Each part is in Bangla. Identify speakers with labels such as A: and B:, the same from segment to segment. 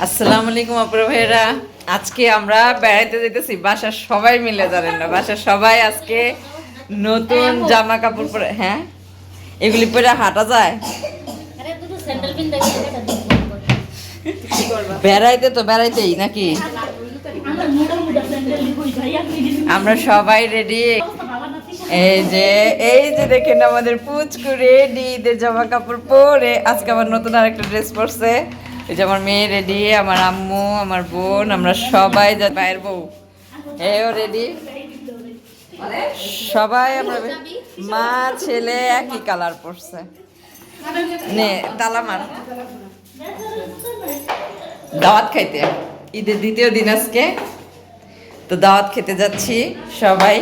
A: আসসালামু আলাইকুম আপুরা ভাইরা। আজকে আমরা বেড়াইতে যেতেছি, বাসার সবাই মিলে, জানেন না, বাসার সবাই আজকে নতুন জামা কাপড় পরে। হ্যাঁ, এগুলি পরে হাঁটা যায়? বেড়াইতে তো বেড়াইতেই নাকি? আমরা সবাই রেডি। এই যে দেখেন আমাদের পুচকু রেডি, ঈদের জামা কাপড় পরে। আজকে আমার নতুন আরেকটা ড্রেস পরছে। এই যে আমার মেয়ে রেডি, আমার আম্মু, আমার বোন, আমরা সবাই ভাইয়ের বউ এও রেডি। সবাই আমরা মা ছেলে একই কালার পরছে। নে তালা মার। দাওয়াত খাইতে, ঈদের দ্বিতীয় দিন আজকে, তো দাওয়াত খেতে যাচ্ছি সবাই।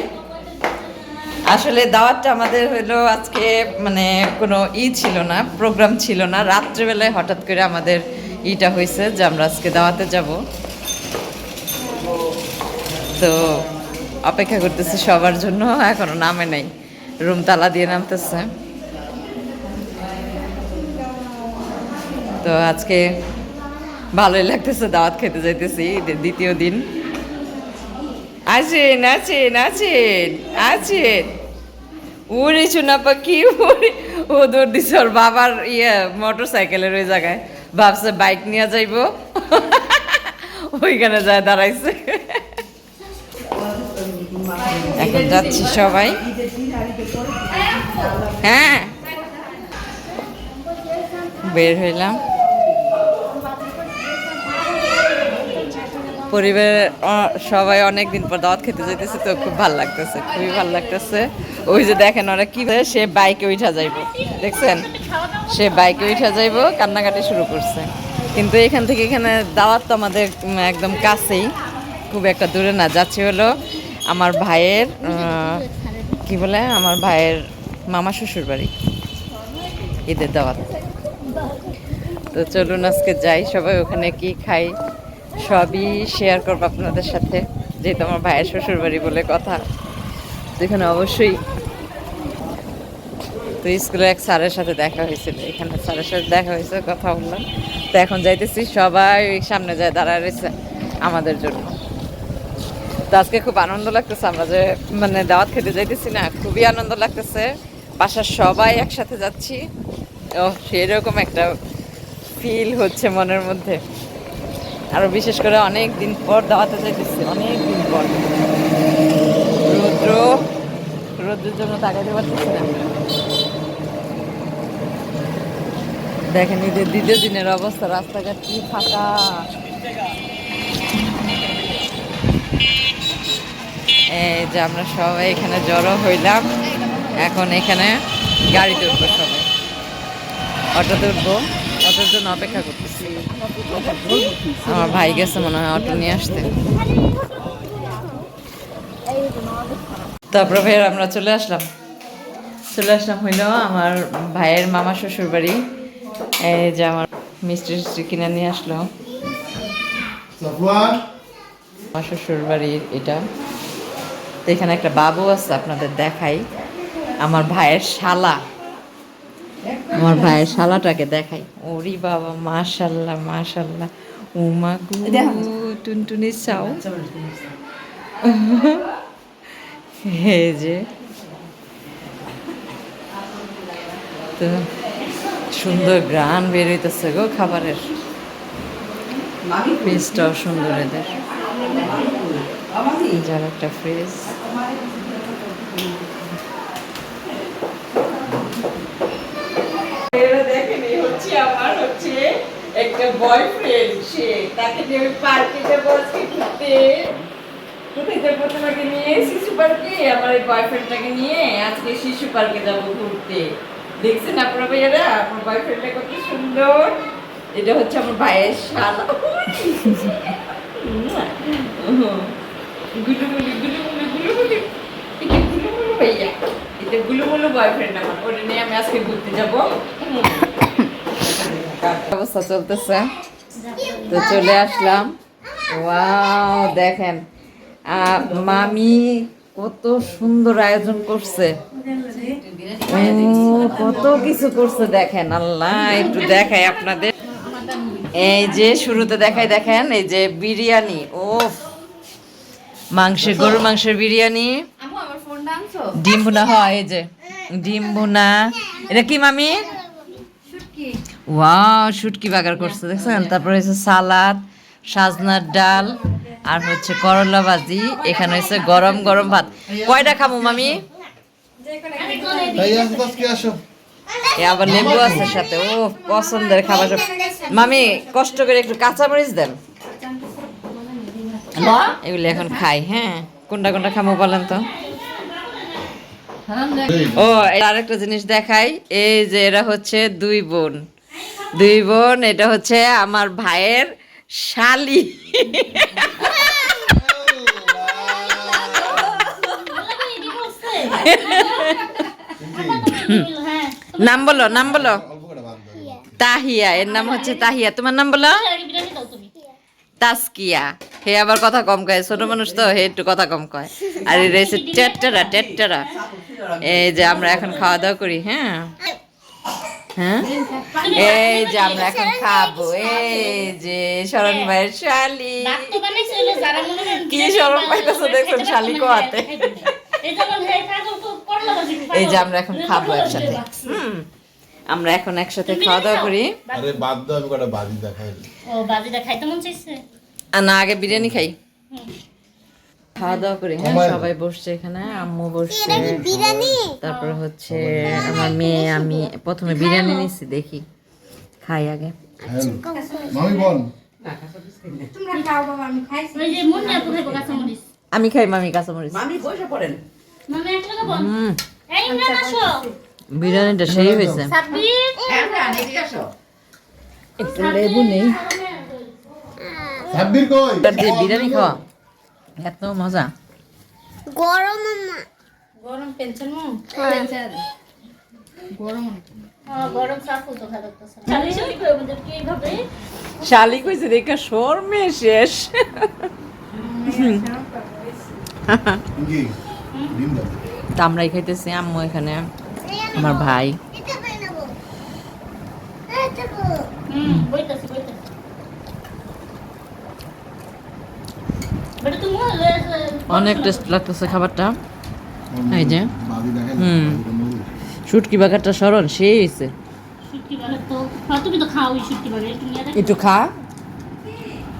A: আসলে দাওয়াতটা আমাদের হলো আজকে, মানে কোনো ছিল না, প্রোগ্রাম ছিল না। রাত্রেবেলায় হঠাৎ করে আমাদের ইটা হয়েছে যে আমরা আজকে দাওয়াতে যাব। তো অপেক্ষা করতেছি সবার জন্য, এখনো নামে নাই, রুম তালা দিয়ে নামতেছে। তো আজকে ভালোই লাগতেছে, দাওয়াত খেতে যাইতেছি ঈদের দ্বিতীয় দিন। আছেন আছেন আছেন আছেন। উড়ে চুনা পাখি উড়ে, ও দৌড় দিছে ওর বাবার মোটর সাইকেলের ওই জায়গায়, ভাবছে বাইক নিয়ে যাইব, ওইখানে যায় দাঁড়াইছে। এখন যাচ্ছি সবাই। হ্যাঁ, বের হইলাম। পরিবারের সবাই অনেকদিন পর দাওয়াত খেতে যেতেছে, তো খুব ভালো লাগতেছে, খুবই ভালো লাগতেছে। ওই যে দেখেন ওরা কি, সে বাইকে উঠা যাইব, দেখছেন, সে বাইকে উঠা যাইব, কান্নাকাটি শুরু করছে। কিন্তু এখান থেকে এখানে দাওয়াত তো আমাদের একদম কাছেই, খুব একটা দূরে না। যাচ্ছি হলো আমার ভাইয়ের কি বলে, আমার ভাইয়ের মামা শ্বশুর বাড়ি, ঈদের দাওয়াত। তো চলুন আজকে যাই, সবাই ওখানে কি খাই সবই শেয়ার করবো আপনাদের সাথে, যেহেতু আমার ভাইয়ের শ্বশুর বাড়ি বলে কথা। তো এখানে অবশ্যই, তো স্কুলে এক স্যারের সাথে দেখা হয়েছিল, এখানে স্যারের সাথে দেখা হয়েছে, কথা বললাম। তো এখন যাইতেছি, সবাই সামনে যায় দাঁড়ায় রয়েছে আমাদের জন্য। তো আজকে খুব আনন্দ লাগতেছে, আমরা যে মানে দাওয়াত খেতে যাইতেছি না, খুবই আনন্দ লাগতেছে। বাসার সবাই একসাথে যাচ্ছি, ও সেরকম একটা ফিল হচ্ছে মনের মধ্যে। আরো বিশেষ করে অনেক দিন পর দাওয়াতে যাইতেছি, অনেক দিন পর। রৌদ্রের জন্য তাকাইতে পারতেছি না। দেখেন ঈদের দ্বিতীয় দিনের অবস্থা, রাস্তাঘাট কি ফাঁকা। এই যে আমরা সবাই এখানে জড়ো হইলাম, এখন এখানে গাড়িতে উঠবো, সবাই অটোতে উঠবো, অটোর জন্য অপেক্ষা করতেছি। আমার ভাই গেছে মনে হয় অটো নিয়ে আসতে। তারপরে ভাইয়ের আমরা চলে আসলাম হইলো আমার ভাইয়ের মামা শ্বশুর বাড়ি। এই যে আমার মিষ্টি টিষ্টি কিনে নিয়ে আসলো, আমার শ্বশুর বাড়ির এটা। তো এখানে একটা বাবু আছে, আপনাদের দেখাই, আমার ভাইয়ের শালা, আমার ভাইয়ের শালাটাকে দেখাই। ওরি বাবা, মাশাল্লাহ মাশাল্লাহ, উমা গু টুনটুনি চাও। হে যে, তো সুন্দর গ্রান বের হইতেছে গো খাবারের, ফ্রিজটাও সুন্দর এদের, যার একটা ফ্রিজ। দেখেন, হচ্ছে আমার হচ্ছে একটা বয়ফ্রেন্ড, সে তাকে নিয়ে পার্কে যাবো আজকে ঘুরতে। কোথায় যাবো তোমাকে নিয়ে? শিশু পার্কে। আমার এই বয়ফ্রেন্ডটাকে নিয়ে আজকে শিশু পার্কে যাবো ঘুরতে। দেখছেন আপনারা ভাইয়ারা, আমার বয়ফ্রেন্ডটা কত সুন্দর। এটা হচ্ছে আমার ভাইয়ের শালা, গুলুমুলু গুলুমুলু গুলুমুলু, এটা গুলুমুলু ভাইয়া, এটা গুলুমুলু বয়ফ্রেন্ড আমার, ওটা নিয়ে আমি আজকে ঘুরতে যাবো। অবস্থা চলতেছে, তো চলে আসলাম। ওয়াও দেখেন, মামি কত সুন্দর আয়োজন করছে, কত কিছু করছে দেখেন। আল্লাহ, একটু দেখাই আপনাদের। এই যে শুরুতে দেখেন এই যে বিরিয়ানি, ও গরুর মাংসের বিরিয়ানি, ডিম ভুনা, হয় এই যে ডিম ভুনা। এটা কি মামি? ওয়াও, শুটকি বাগার করছে দেখছেন। তারপরে হচ্ছে সালাদ, সাজনার ডাল, আর হচ্ছে করলা ভাজি। এখানে হচ্ছে গরম গরম ভাত। কয়টা খামু মামি? আবার লেবু আছে সাথে, ও পছন্দের খাবার সব। মামি কষ্ট করে একটু কাঁচামরিচ দেন, এগুলি এখন খাই। হ্যাঁ, কোনটা কোনটা খামো বলেন তো। ও আরেকটা জিনিস দেখাই, এই যে এরা হচ্ছে দুই বোন। এটা হচ্ছে আমার ভাইয়ের শালি। নাম বলো। তাহিয়া, এর নাম হচ্ছে তাহিয়া। তোমার নাম বলো? তাসকিয়া। হে আবার কথা কম কয়, ছোট মানুষ তো, হে একটু কথা কম কয়। আর এটা হচ্ছে টেট্টারা। এই যে আমরা এখন খাওয়া দাওয়া করি। হ্যাঁ, এই যে আমরা এখন খাবো। এই যে শরণ ভাইয়ের শালি, কি শরম পাইতেছো দেখছেন শালি কোয়াতে। এই যে আমরা এখন খাবো একসাথে। আমরা এখন একসাথে খাওয়া দাওয়া করি।
B: আরে বাদ দাও, আমি কটা বাজি দেখাই।
C: ও বাজি দেখাইতে মন চাইছে?
A: না, আগে বিরিয়ানি খাই, খাওয়া দাওয়া করি। হ্যাঁ, সবাই বসছে এখানে, আম্মু বসছে, তারপর হচ্ছে আমার মেয়ে। আমি প্রথমে বিরিয়ানি নিচ্ছি, দেখি খাই আগে।
B: মামি বল।
C: ওই যে মন না কোথায় কাঁচামরিচ?
A: আমি খাই মামি কাঁচামরিচ।
D: মামি বসে পড়েন।
C: মামা এক টাকা বল। এই ইমরান আসো।
A: বিরিয়ানিটা সেই হয়েছে।
C: সাব্বির
D: এদিকে আসো।
A: একটু লেবু নেই,
B: সাব্বির কই?
A: বিরিয়ানি খাওয়া এত মজা।
C: গরম পেনশন মু গরম সাফু তো খাওয়া করতেছ। চালিশ করে মধ্যে কি ভাবে
A: শালি কইছে দেখা শর্মে শেষ।
B: কি? ডিম দাও।
A: তা আমরাই খাইতেছি, আম্মু এখানে, আমার ভাই।
C: বইতাছি বেটা তুমি
A: অনেক টেস্ট লাগতেছে খাবারটা। এই যে
B: বাজি দেখাই।
A: শুটকি বাগারটা স্মরণ সেই হয়েছে।
C: শুটকি বাগে তো তুমি তো খাও ওই শুটকি বাগে তুমি আর
A: একটু খা,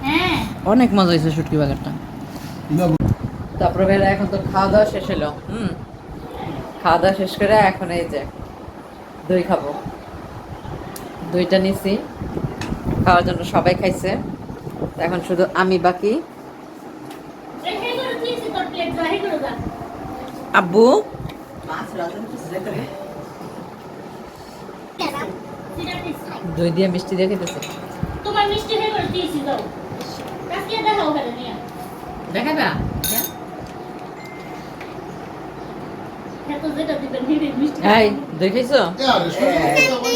C: হ্যাঁ
A: অনেক মজা হয়েছে শুটকি বাগারটা। তারপরে বেলা এখন তো খাওয়া দাওয়া শেষ হলো। খাওয়া দাওয়া শেষ করে এখন এই যে দই খাবো। দইটা নিছি খাওয়ার জন্য, সবাই খাইছে, এখন শুধু আমি বাকি।
C: এই হে করে দিয়েছি তোর প্লেট যাই করে দাও।
A: আব্বু
D: মাছ রাজন কিছু যেতে হবে।
A: দই দিয়ে মিষ্টি দিয়ে খেতেছে।
C: তোমার মিষ্টি হে করে দিয়েছি দাও। কাকে দেখাও ওখানে নিয়ে।
D: দেখাবা?
C: এত যেটা দিবেন নিবে মিষ্টি।
A: এই দই খাইছো?
B: আরে শোনো।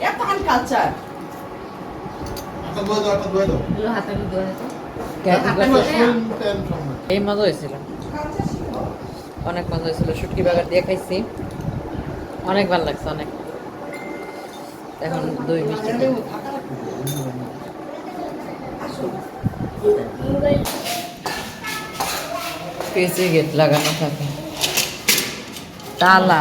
D: এত আনকালচার।
B: আটা বয়ে দাও।
D: এগুলো হাতে ধরে তো।
A: এই মজা হয়েছিল, অনেক মজা হয়েছিল। শুটকি বাগার দিয়ে খাইছি, অনেক ভালো লাগছে অনেক। এখন দই মিষ্টি খাই। পেঁচে গেট লাগানো থাকে, তালা।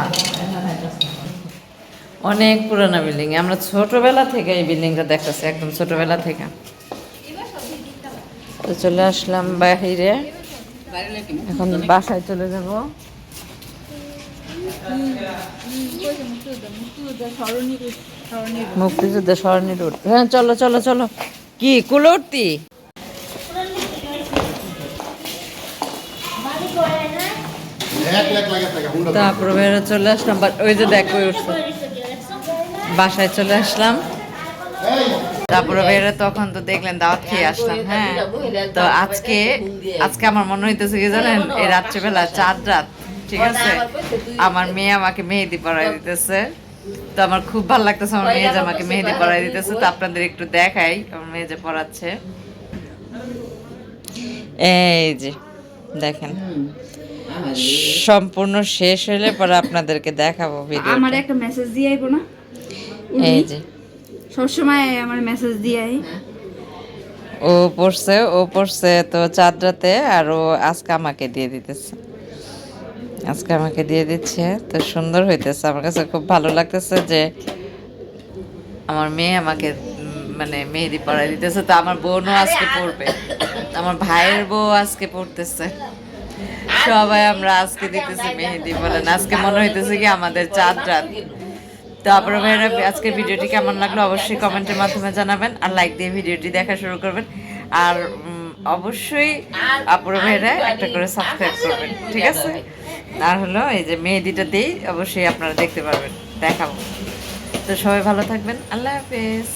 A: অনেক পুরানো বিল্ডিং, আমরা ছোটবেলা থেকে এই বিল্ডিংটা দেখতেছি, একদম ছোটবেলা থেকে। তো চলে আসলাম বাহিরে, এখন বাসায় চলে যাব। মুক্তিযুদ্ধ সরণি রোড। হ্যাঁ চলো চলো চলো। কি কুলুর্তি? তারপরে বেরো চলে আসলাম, ওই যে দেখো উঠছে, বাসায় চলে আসলাম। তারপরে বেরো তখন তো দেখলেন দাওয়াত খেয়ে আসলাম। হ্যাঁ, তো আজকে আমার মনে হইতেছে কি জানেন, এই রাত্রেবেলা চাঁদ রাত, ঠিক আছে, আমার মেয়ে আমাকে মেহেদি পরাই দিতেছে। তো আমার খুব ভালো লাগতেছে, আমার মেয়ে যে আমাকে মেহেদি পরাই দিতেছে। তো আপনাদের একটু দেখাই আমার মেয়ে যে পরাচ্ছে। এই যে দেখেন, সম্পূর্ণ শেষ হলে পরে আপনাদেরকে দেখাবো ভিডিও।
E: আমার একটা মেসেজ দিয়ে আইবো না?
A: এই যে
E: সবসময় আমার মেসেজ দিয়ে
A: ও পড়ছে তো চাঁদ রাতে, আর ও আজকে আমাকে দিয়ে দিতেছে, আজকে আমাকে দিয়ে দিচ্ছে। তো সুন্দর হইতেছে, আমার কাছে খুব ভালো লাগতেছে যে আমার মেয়ে আমাকে মানে মেহেদি পরাই দিতেছে। তো আমার বোনও আজকে পড়বে, আমার ভাইয়ের বউ আজকে পড়তেছে, সবাই আমরা আজকে দিতেছি মেহেদি। বলেন আজকে মনে হইতেছে কি আমাদের চাঁদ রাত। তো আপনারা ভাইরা আজকের ভিডিওটি কেমন লাগলো অবশ্যই কমেন্টের মাধ্যমে জানাবেন, আর লাইক দিয়ে ভিডিওটি দেখা শুরু করবেন, আর অবশ্যই আপনারা ভাইরা একটা করে সাবস্ক্রাইব করবেন, ঠিক আছে? আর হলো এই যে মেহেদিটা দিই, অবশ্যই আপনারা দেখতে পারবেন, দেখাবো। তো সবাই ভালো থাকবেন, আল্লাহ হাফেজ।